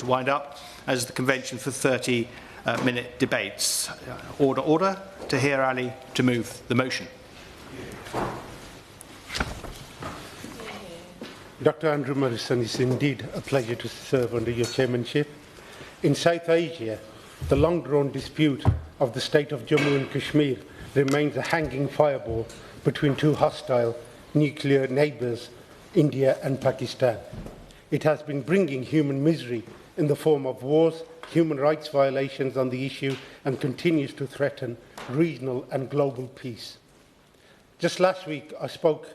to wind up, as the convention for 30-minute debates. Order. Tahir Ali to move the motion. Dr. Andrew Morrison, it's indeed a pleasure to serve under your chairmanship. In South Asia, the long-drawn dispute of the state of Jammu and Kashmir remains a hanging fireball between two hostile nuclear neighbours, India and Pakistan. It has been bringing human misery in the form of wars, human rights violations on the issue, and continues to threaten regional and global peace. Just last week, I spoke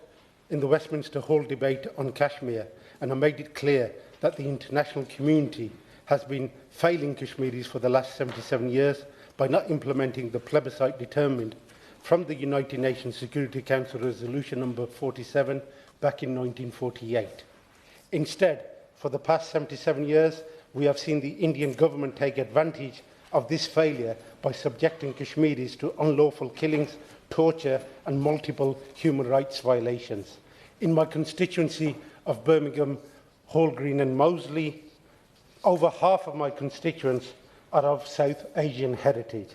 in the Westminster Hall debate on Kashmir, and I made it clear that the international community has been failing Kashmiris for the last 77 years by not implementing the plebiscite determined from the United Nations Security Council Resolution number 47 back in 1948. Instead, for the past 77 years, we have seen the Indian government take advantage of this failure by subjecting Kashmiris to unlawful killings, torture and multiple human rights violations. In my constituency of Birmingham, Hall Green and Moseley, over half of my constituents are of South Asian heritage,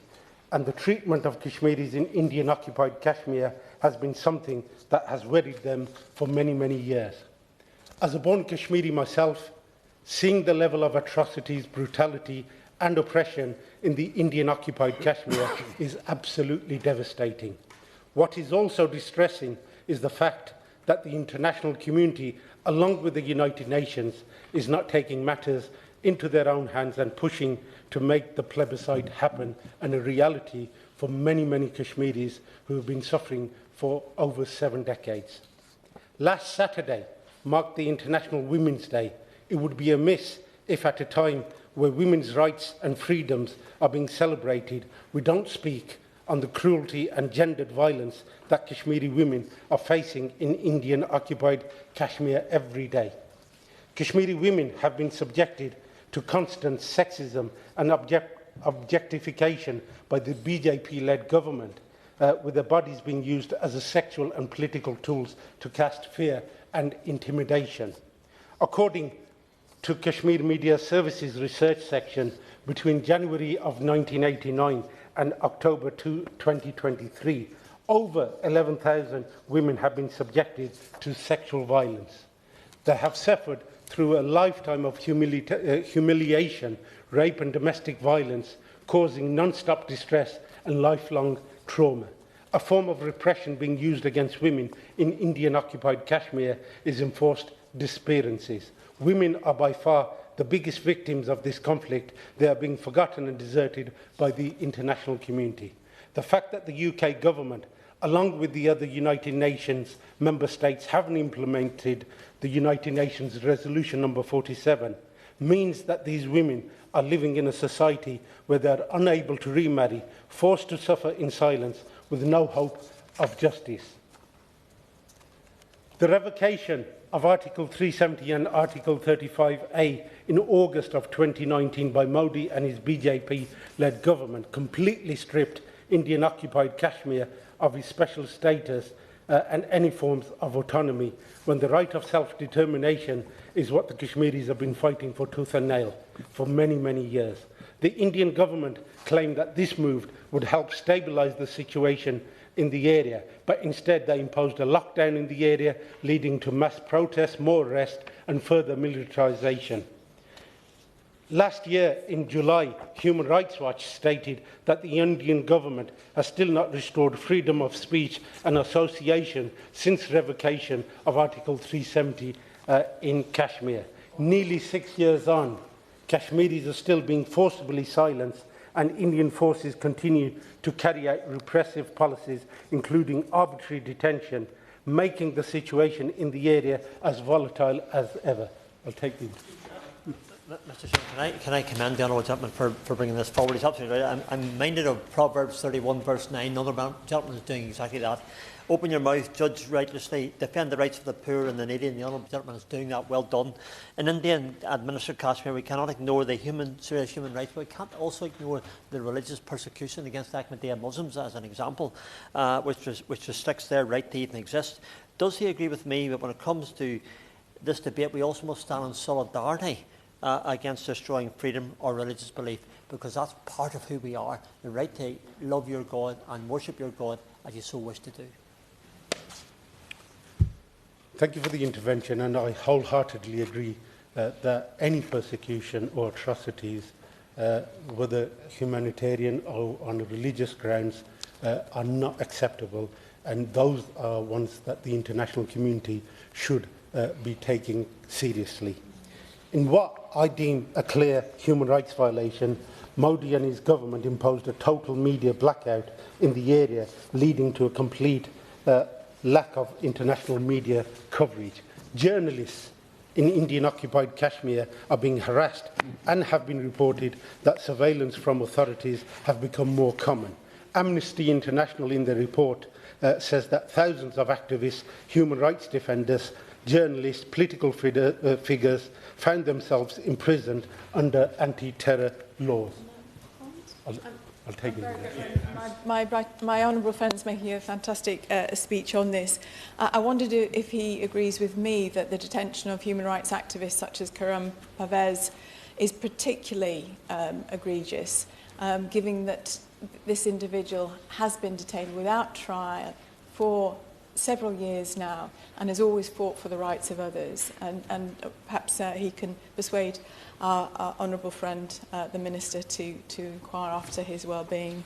and the treatment of Kashmiris in Indian-occupied Kashmir has been something that has worried them for many, many years. As a born Kashmiri myself, seeing the level of atrocities, brutality and oppression in the Indian-occupied Kashmir is absolutely devastating. What is also distressing is the fact that the international community, along with the United Nations, is not taking matters into their own hands and pushing to make the plebiscite happen and a reality for many, many Kashmiris who have been suffering for over 7 decades. Last Saturday marked the International Women's Day. It would be amiss if at a time where women's rights and freedoms are being celebrated, we don't speak on the cruelty and gendered violence that Kashmiri women are facing in Indian-occupied Kashmir every day. Kashmiri women have been subjected to constant sexism and objectification by the BJP-led government, with their bodies being used as a sexual and political tools to cast fear and intimidation. According to Kashmir Media Services Research Section, between January of 1989 and October 2023, over 11,000 women have been subjected to sexual violence. They have suffered through a lifetime of humiliation, rape and domestic violence, causing non-stop distress and lifelong trauma. A form of repression being used against women in Indian-occupied Kashmir is enforced disappearances. Women are by far the biggest victims of this conflict. They are being forgotten and deserted by the international community. The fact that the UK government, along with the other United Nations member states, haven't implemented the United Nations Resolution number 47 means that these women are living in a society where they are unable to remarry, forced to suffer in silence with no hope of justice. The revocation of Article 370 and Article 35A in August of 2019 by Modi and his BJP-led government completely stripped Indian-occupied Kashmir of its special status and any forms of autonomy, when the right of self-determination is what the Kashmiris have been fighting for tooth and nail for many, many years. The Indian government claimed that this move would help stabilise the situation in the area, but instead they imposed a lockdown in the area, leading to mass protests, more arrests and further militarisation. Last year, in July, Human Rights Watch stated that the Indian government has still not restored freedom of speech and association since revocation of Article 370 in Kashmir. Nearly 6 years on, Kashmiris are still being forcibly silenced, and Indian forces continue to carry out repressive policies, including arbitrary detention, making the situation in the area as volatile as ever. I'll take the... Mr. Chairman, can I commend the honourable gentleman for bringing this forward? He's absolutely right. I'm reminded of Proverbs 31 verse 9. Another gentleman is doing exactly that. Open your mouth, judge righteously, defend the rights of the poor and the needy, and the honourable gentleman is doing that. Well done. In India and administered Kashmir, we cannot ignore the serious human rights, but we can't also ignore the religious persecution against Ahmadiyya Muslims as an example, which restricts their right to even exist. Does he agree with me that when it comes to this debate, we also must stand in solidarity against destroying freedom or religious belief, because that's part of who we are, the right to love your God and worship your God as you so wish to do. Thank you for the intervention, and I wholeheartedly agree that any persecution or atrocities, whether humanitarian or on religious grounds, are not acceptable, and those are ones that the international community should be taking seriously. In what I deem a clear human rights violation, Modi and his government imposed a total media blackout in the area, leading to a complete lack of international media coverage. Journalists in Indian-occupied Kashmir are being harassed and have been reported that surveillance from authorities have become more common. Amnesty International in their report says that thousands of activists, human rights defenders, journalists, political figures found themselves imprisoned under anti-terror laws. I'll take it. My honourable friend's making a fantastic speech on this. I wondered if he agrees with me that the detention of human rights activists such as Karam Pervez is particularly egregious, given that this individual has been detained without trial for several years now and has always fought for the rights of others. And perhaps he can persuade our honourable friend, the Minister, to inquire after his well-being.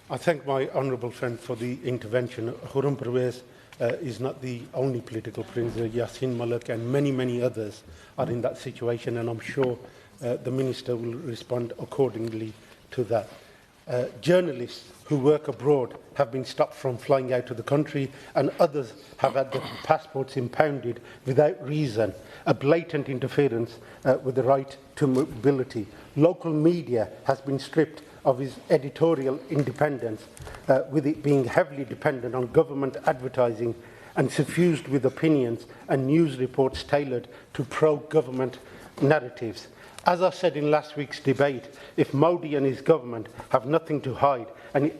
I thank my honourable friend for the intervention. Khurram Pervez is not the only political prisoner. Yasin Malik and many, many others are in that situation, and I'm sure the Minister will respond accordingly to that. Journalists who work abroad have been stopped from flying out of the country, and others have had their passports impounded without reason, a blatant interference with the right to mobility. Local media has been stripped of its editorial independence, with it being heavily dependent on government advertising and suffused with opinions and news reports tailored to pro-government narratives. As I said in last week's debate, if Modi and his government have nothing to hide, and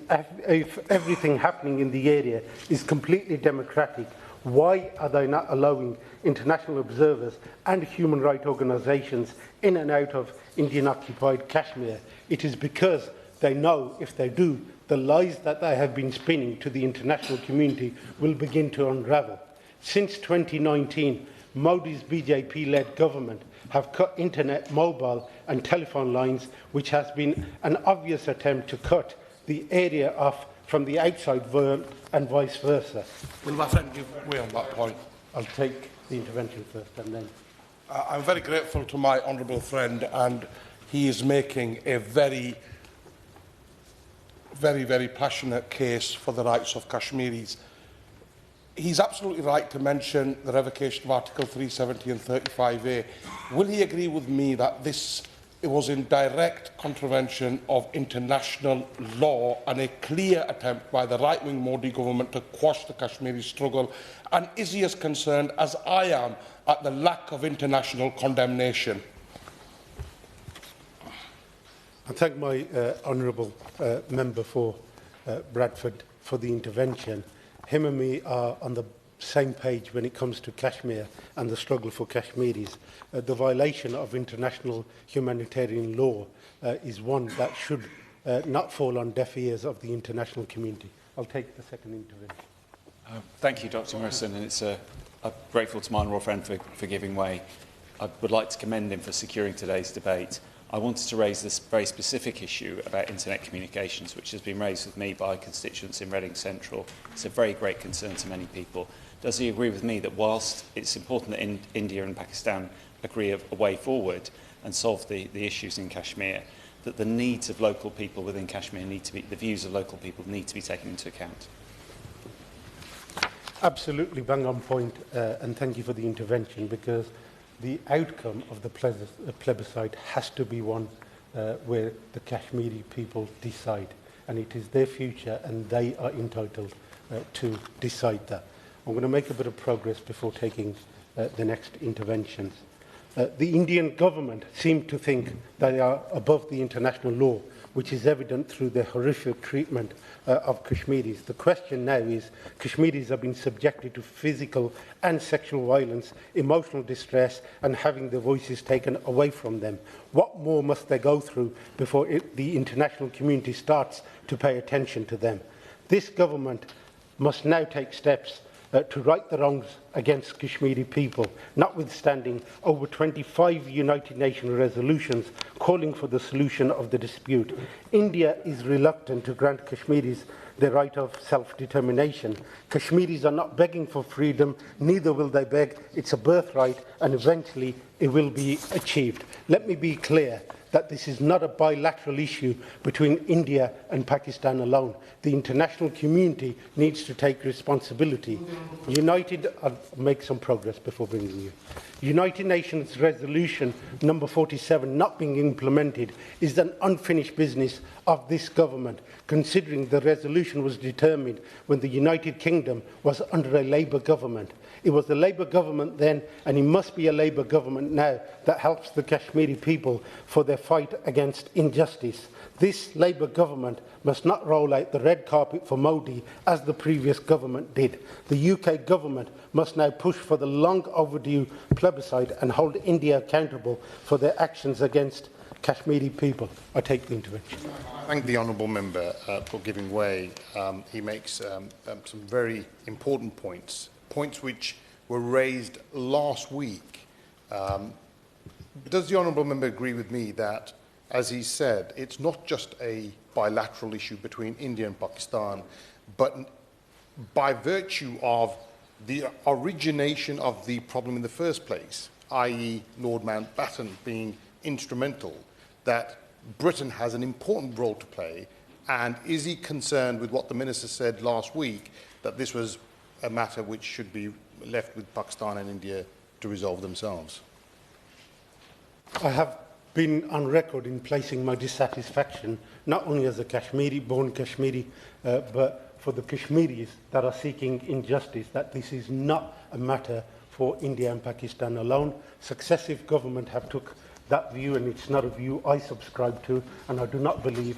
if everything happening in the area is completely democratic, why are they not allowing international observers and human rights organisations in and out of Indian-occupied Kashmir? It is because they know if they do, the lies that they have been spinning to the international community will begin to unravel. Since 2019, Modi's BJP-led government have cut internet, mobile and telephone lines, which has been an obvious attempt to cut the area off from the outside world and vice versa. Will my friend give way on that point? I'll take the intervention first and then. I'm very grateful to my honourable friend, and he is making a very passionate case for the rights of Kashmiris. He's absolutely right to mention the revocation of Article 370 and 35A. Will he agree with me that it was in direct contravention of international law and a clear attempt by the right-wing Modi government to quash the Kashmiri struggle? And is he as concerned as I am at the lack of international condemnation? I thank my honourable member for Bradford for the intervention. Him and me are on the same page when it comes to Kashmir and the struggle for Kashmiris. The violation of international humanitarian law is one that should not fall on deaf ears of the international community. I'll take the second intervention. Thank you, Dr. Morrison, and it's I'm grateful to my honourable friend for giving way. I would like to commend him for securing today's debate. I wanted to raise this very specific issue about internet communications, which has been raised with me by constituents in Reading Central. It's a very great concern to many people. Does he agree with me that whilst it's important that India and Pakistan agree a way forward and solve the issues in Kashmir, that the needs of local people within Kashmir the views of local people need to be taken into account? Absolutely bang on point, and thank you for the intervention, because the outcome of the plebiscite has to be one where the Kashmiri people decide, and it is their future and they are entitled to decide that. I'm going to make a bit of progress before taking the next interventions. The Indian government seem to think they are above the international law, which is evident through their horrific treatment of Kashmiris. The question now is, Kashmiris have been subjected to physical and sexual violence, emotional distress, and having their voices taken away from them. What more must they go through before the international community starts to pay attention to them? This government must now take steps to right the wrongs against Kashmiri people, notwithstanding over 25 United Nations resolutions calling for the solution of the dispute. India is reluctant to grant Kashmiris the right of self-determination. Kashmiris are not begging for freedom, neither will they beg. It's a birthright, and eventually it will be achieved. Let me be clear that this is not a bilateral issue between India and Pakistan alone. The international community needs to take responsibility. I'll make some progress before bringing you. United Nations Resolution number 47 not being implemented is an unfinished business of this government, considering the resolution was determined when the United Kingdom was under a Labour government. It was the Labour government then, and it must be a Labour government now, that helps the Kashmiri people for their fight against injustice. This Labour government must not roll out the red carpet for Modi as the previous government did. The UK government must now push for the long overdue plebiscite and hold India accountable for their actions against Kashmiri people. I take the intervention. I thank the honourable member for giving way. He makes some very important points which were raised last week. Does the honourable member agree with me that, as he said, it's not just a bilateral issue between India and Pakistan, but by virtue of the origination of the problem in the first place, i.e. Lord Mountbatten being instrumental, that Britain has an important role to play? And is he concerned with what the Minister said last week, that this was a matter which should be left with Pakistan and India to resolve themselves? I have been on record in placing my dissatisfaction, not only as a born Kashmiri, but for the Kashmiris that are seeking injustice, that this is not a matter for India and Pakistan alone. Successive governments have took that view, and it's not a view I subscribe to, and I do not believe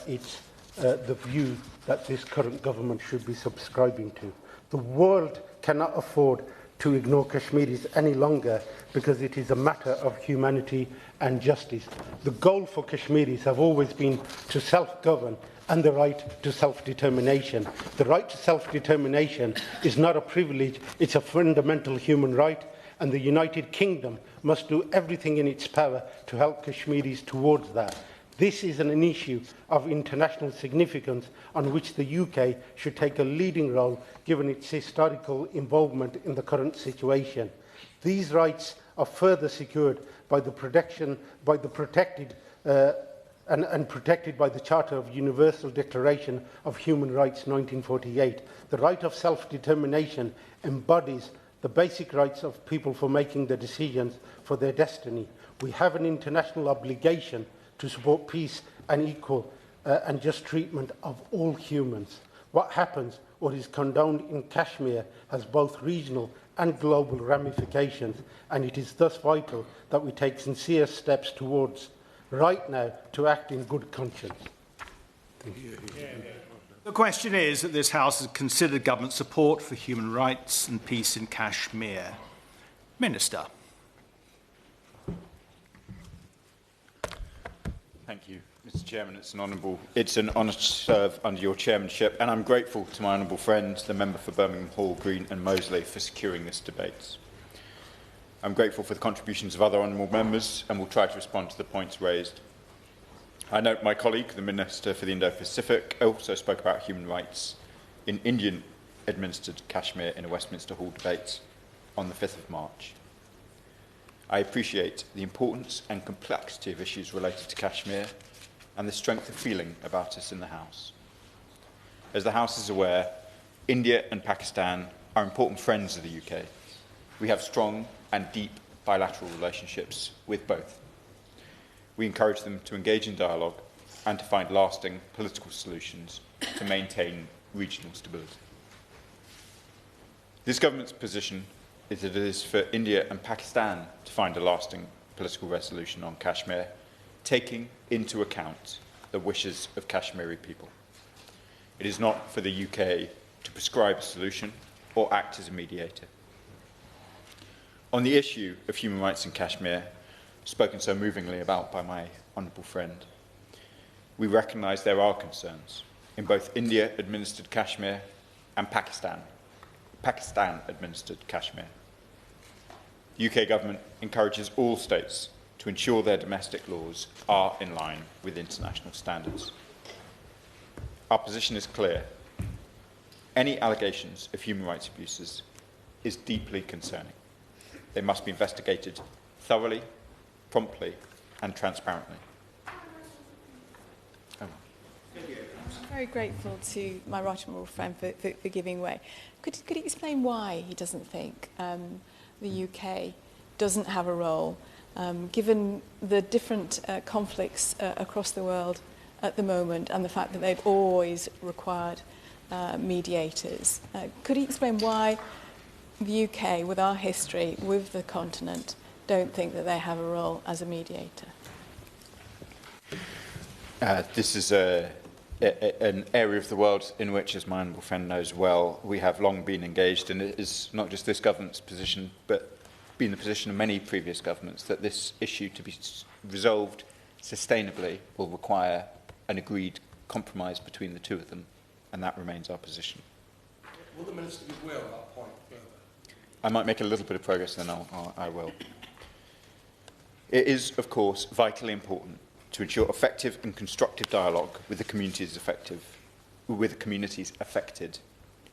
it's the view that this current government should be subscribing to. The world cannot afford to ignore Kashmiris any longer, because it is a matter of humanity and justice. The goal for Kashmiris have always been to self-govern and the right to self-determination. The right to self-determination is not a privilege, it's a fundamental human right, and the United Kingdom must do everything in its power to help Kashmiris towards that. This is an issue of international significance on which the UK should take a leading role, given its historical involvement in the current situation. These rights are further secured by the protected by the Charter of Universal Declaration of Human Rights 1948. The right of self-determination embodies the basic rights of people for making the decisions for their destiny. We have an international obligation to support peace and equal and just treatment of all humans. What happens or is condoned in Kashmir has both regional and global ramifications, and it is thus vital that we take sincere steps towards, right now, to act in good conscience. Thank you. The question is that this House has considered government support for human rights and peace in Kashmir. Minister. Thank you, Mr. Chairman. It's an honour to serve under your chairmanship, and I'm grateful to my honourable friend, the member for Birmingham Hall, Green and Moseley, for securing this debate. I'm grateful for the contributions of other honourable members, and will try to respond to the points raised. I note my colleague, the Minister for the Indo-Pacific, also spoke about human rights in Indian-administered Kashmir in a Westminster Hall debate on the 5th of March. I appreciate the importance and complexity of issues related to Kashmir and the strength of feeling about us in the House. As the House is aware, India and Pakistan are important friends of the UK. We have strong and deep bilateral relationships with both. We encourage them to engage in dialogue and to find lasting political solutions to maintain regional stability. This government's position is that it is for India and Pakistan to find a lasting political resolution on Kashmir, taking into account the wishes of Kashmiri people. It is not for the UK to prescribe a solution or act as a mediator. On the issue of human rights in Kashmir, spoken so movingly about by my honourable friend, we recognise there are concerns in both India-administered Kashmir and Pakistan-administered Kashmir. The UK government encourages all states to ensure their domestic laws are in line with international standards. Our position is clear. Any allegations of human rights abuses is deeply concerning. They must be investigated thoroughly, promptly and transparently. I'm very grateful to my right honourable friend for giving way. Could he explain why he doesn't think the UK doesn't have a role, given the different conflicts across the world at the moment and the fact that they've always required mediators? Could he explain why the UK, with our history, with the continent, don't think that they have a role as a mediator? This is an area of the world in which, as my honourable friend knows well, we have long been engaged, and it is not just this government's position, but been the position of many previous governments, that this issue to be resolved sustainably will require an agreed compromise between the two of them, and that remains our position. Will the Minister give way on that point further? I might make a little bit of progress, and then I will. It is, of course, vitally important to ensure effective and constructive dialogue with the communities affected.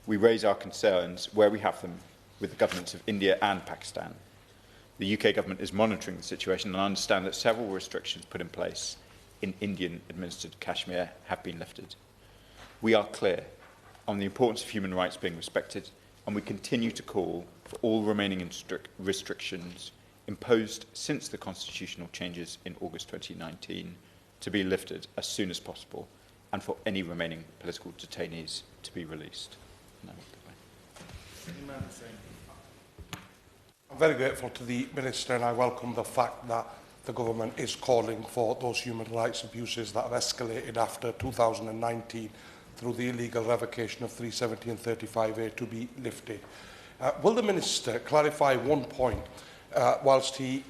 We raise our concerns where we have them with the governments of India and Pakistan. The UK government is monitoring the situation, and I understand that several restrictions put in place in Indian-administered Kashmir have been lifted. We are clear on the importance of human rights being respected, and we continue to call for all remaining restrictions imposed since the constitutional changes in August 2019 to be lifted as soon as possible, and for any remaining political detainees to be released. I'm very grateful to the Minister, and I welcome the fact that the government is calling for those human rights abuses that have escalated after 2019 through the illegal revocation of 370 and 35A to be lifted. Will the Minister clarify one point, whilst he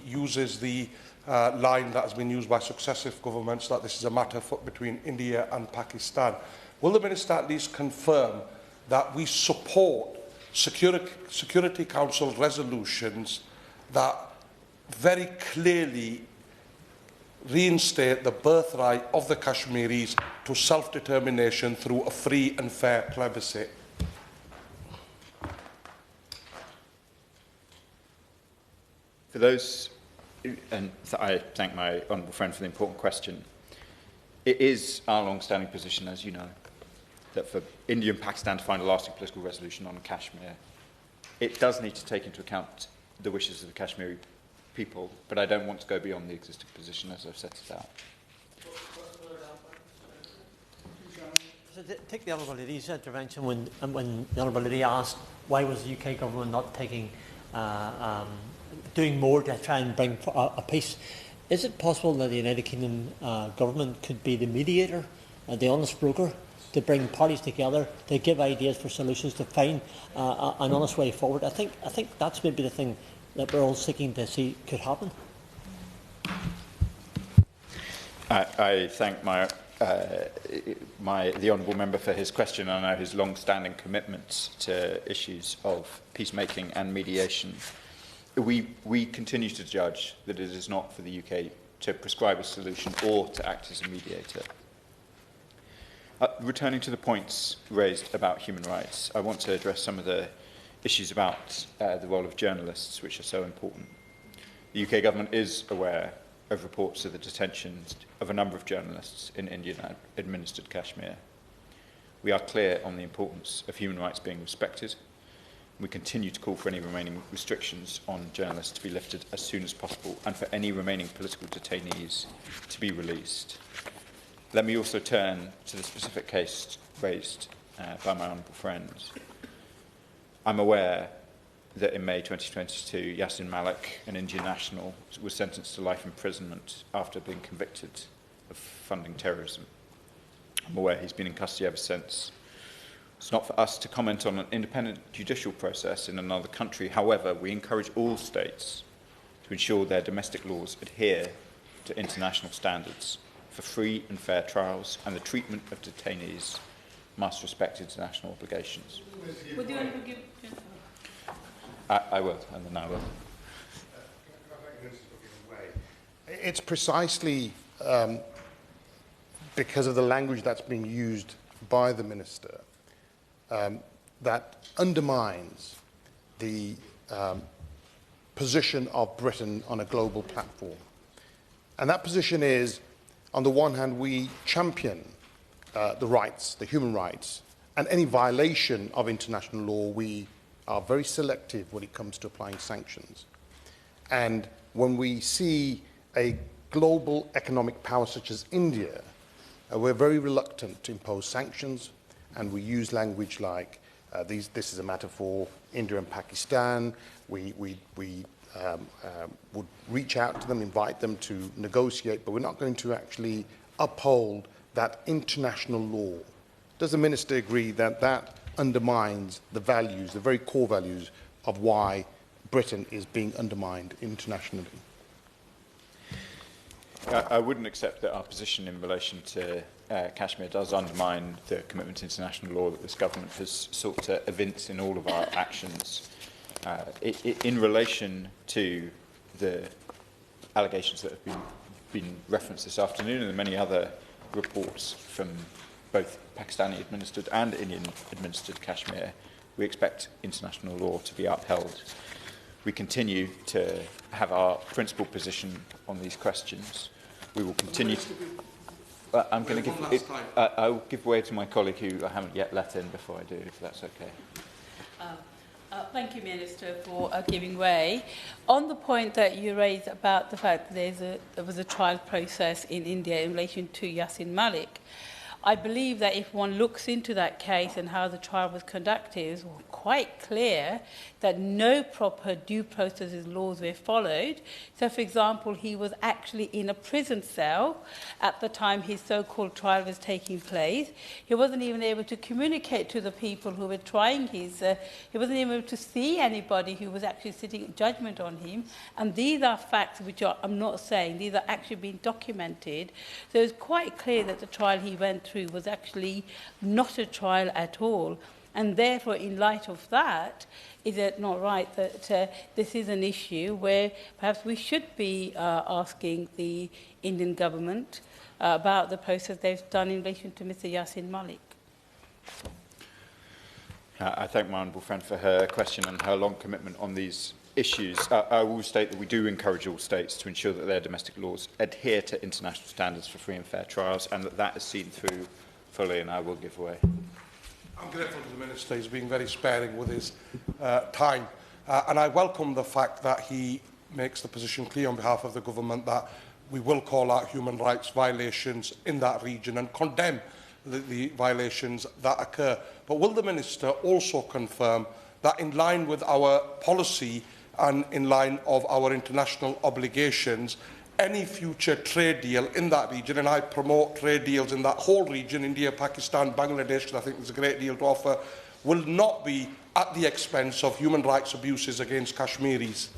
uses the line that has been used by successive governments, that this is a matter between India and Pakistan? Will the Minister at least confirm that we support Security Council resolutions that very clearly reinstate the birthright of the Kashmiris to self-determination through a free and fair plebiscite? For those, and I thank my honourable friend for the important question, it is our long-standing position, as you know, that for India and Pakistan to find a lasting political resolution on Kashmir, it does need to take into account the wishes of the Kashmiri people, but I don't want to go beyond the existing position as I've set it out. So take the Honourable Lady's intervention when the Honourable Lady asked why was the UK government not taking, doing more to try and bring a peace. Is it possible that the United Kingdom government could be the mediator, the honest broker, to bring parties together, to give ideas for solutions, to find an honest way forward? I think that's maybe the thing that we're all seeking to see could happen. I thank the honourable member for his question, and I know his long-standing commitments to issues of peacemaking and mediation. We continue to judge that it is not for the UK to prescribe a solution or to act as a mediator. Returning to the points raised about human rights, I want to address some of the issues about the role of journalists, which are so important. The UK government is aware of reports of the detentions of a number of journalists in Indian-administered Kashmir. We are clear on the importance of human rights being respected. We continue to call for any remaining restrictions on journalists to be lifted as soon as possible, and for any remaining political detainees to be released. Let me also turn to the specific case raised by my honourable friends. I'm aware that in May 2022, Yasin Malik, an Indian national, was sentenced to life imprisonment after being convicted of funding terrorism. I'm aware he's been in custody ever since. It's not for us to comment on an independent judicial process in another country. However, we encourage all states to ensure their domestic laws adhere to international standards for free and fair trials, and the treatment of detainees must respect international obligations. Would you want to give... I will, and then I will. It's precisely because of the language that's being used by the Minister that undermines the position of Britain on a global platform. And that position is, on the one hand, we champion the rights, the human rights, and any violation of international law, we are very selective when it comes to applying sanctions. And when we see a global economic power such as India, we're very reluctant to impose sanctions, and we use language like this is a matter for India and Pakistan. We would reach out to them, invite them to negotiate, but we're not going to actually uphold that international law. Does the Minister agree that that undermines the values, the very core values of why Britain is being undermined internationally? I wouldn't accept that our position in relation to Kashmir does undermine the commitment to international law that this government has sought to evince in all of our actions. In relation to the allegations that have been referenced this afternoon and the many other reports from both Pakistani-administered and Indian-administered Kashmir, we expect international law to be upheld. We continue to have our principled position on these questions. We will continue to... I'm going to give... I will give way to my colleague who I haven't yet let in before I do, if that's okay. Thank you, Minister, for giving way. On the point that you raised about the fact that there was a trial process in India in relation to Yasin Malik, I believe that if one looks into that case and how the trial was conducted, it was quite clear that no proper due process laws were followed. So, for example, he was actually in a prison cell at the time his so-called trial was taking place. He wasn't even able to communicate to the people who were trying his... he wasn't even able to see anybody who was actually sitting judgment on him. And these are facts which I'm not saying, these are actually being documented. So it's quite clear that the trial he went through was actually not a trial at all. And therefore, in light of that, is it not right that this is an issue where perhaps we should be asking the Indian government about the process they've done in relation to Mr. Yasin Malik? I thank my honourable friend for her question and her long commitment on these issues. I will state that we do encourage all states to ensure that their domestic laws adhere to international standards for free and fair trials, and that is seen through fully, and I will give way. I'm grateful to the Minister. He's been very sparing with his time. And I welcome the fact that he makes the position clear on behalf of the government that we will call out human rights violations in that region and condemn the violations that occur. But will the Minister also confirm that in line with our policy and in line of our international obligations, any future trade deal in that region, and I promote trade deals in that whole region, India, Pakistan, Bangladesh, because I think there's a great deal to offer, will not be at the expense of human rights abuses against Kashmiris?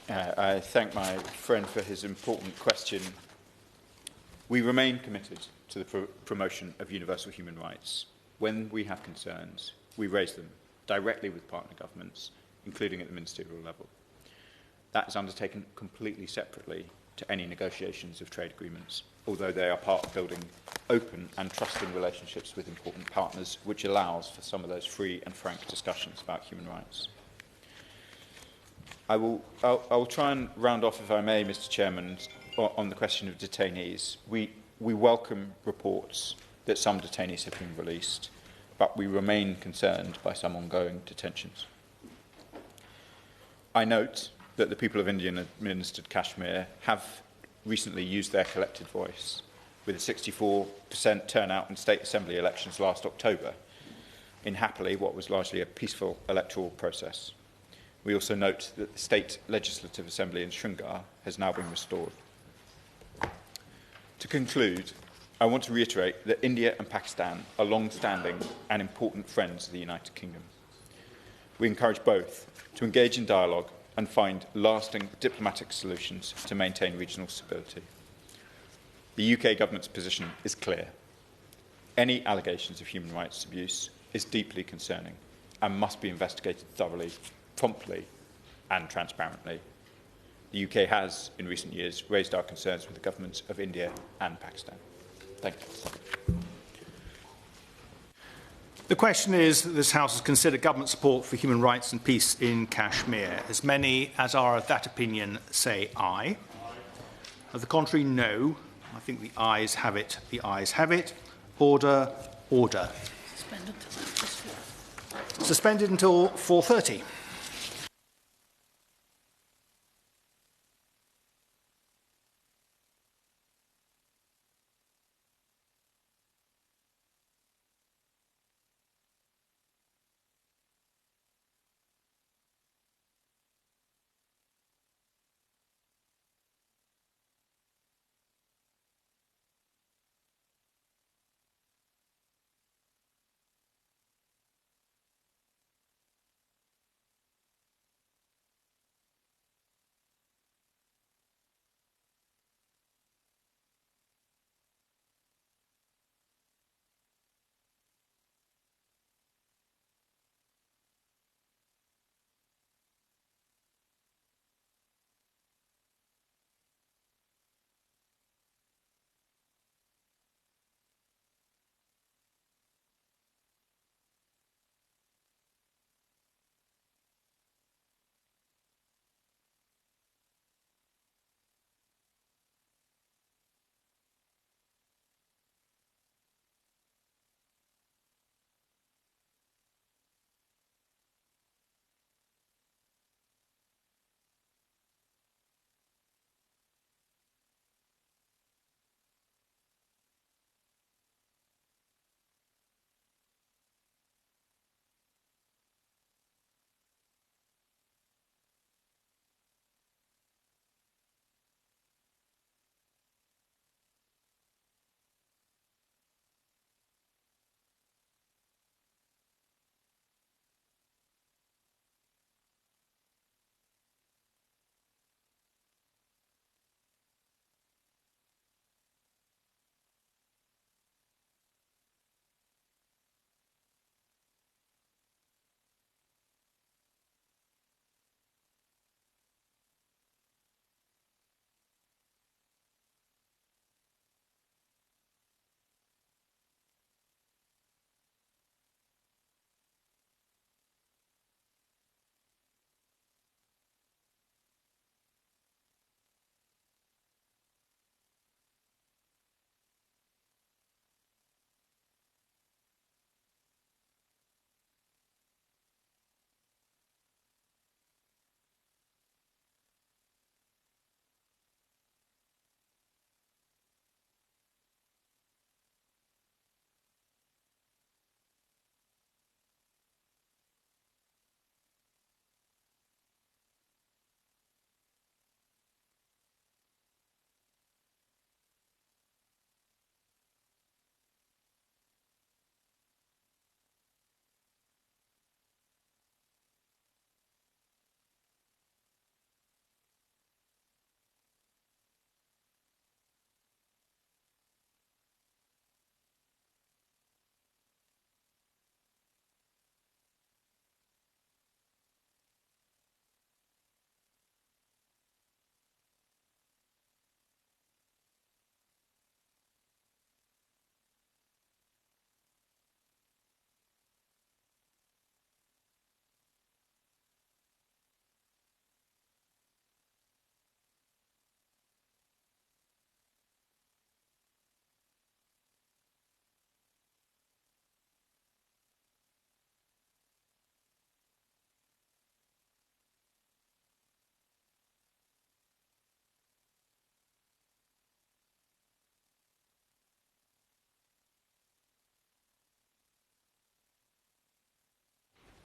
I thank my friend for his important question. We remain committed to the promotion of universal human rights. When we have concerns, we raise them directly with partner governments, including at the ministerial level. That is undertaken completely separately to any negotiations of trade agreements, although they are part of building open and trusting relationships with important partners, which allows for some of those free and frank discussions about human rights. I'll try and round off, if I may, Mr. Chairman, on the question of detainees. We welcome reports that some detainees have been released, but we remain concerned by some ongoing detentions. I note that the people of Indian-administered Kashmir have recently used their collective voice, with a 64% turnout in state assembly elections last October. in happily what was largely a peaceful electoral process. We also note that the State Legislative Assembly in Srinagar has now been restored. To conclude, I want to reiterate that India and Pakistan are long-standing and important friends of the United Kingdom. We encourage both to engage in dialogue and find lasting diplomatic solutions to maintain regional stability. The UK government's position is clear. Any allegations of human rights abuse is deeply concerning and must be investigated thoroughly, promptly and transparently. The UK has, in recent years, raised our concerns with the governments of India and Pakistan. Thank you. The question is that this House has considered government support for human rights and peace in Kashmir. As many as are of that opinion say aye. Of the contrary, no. I think the ayes have it. The ayes have it. Order, order. Suspended until 4:30.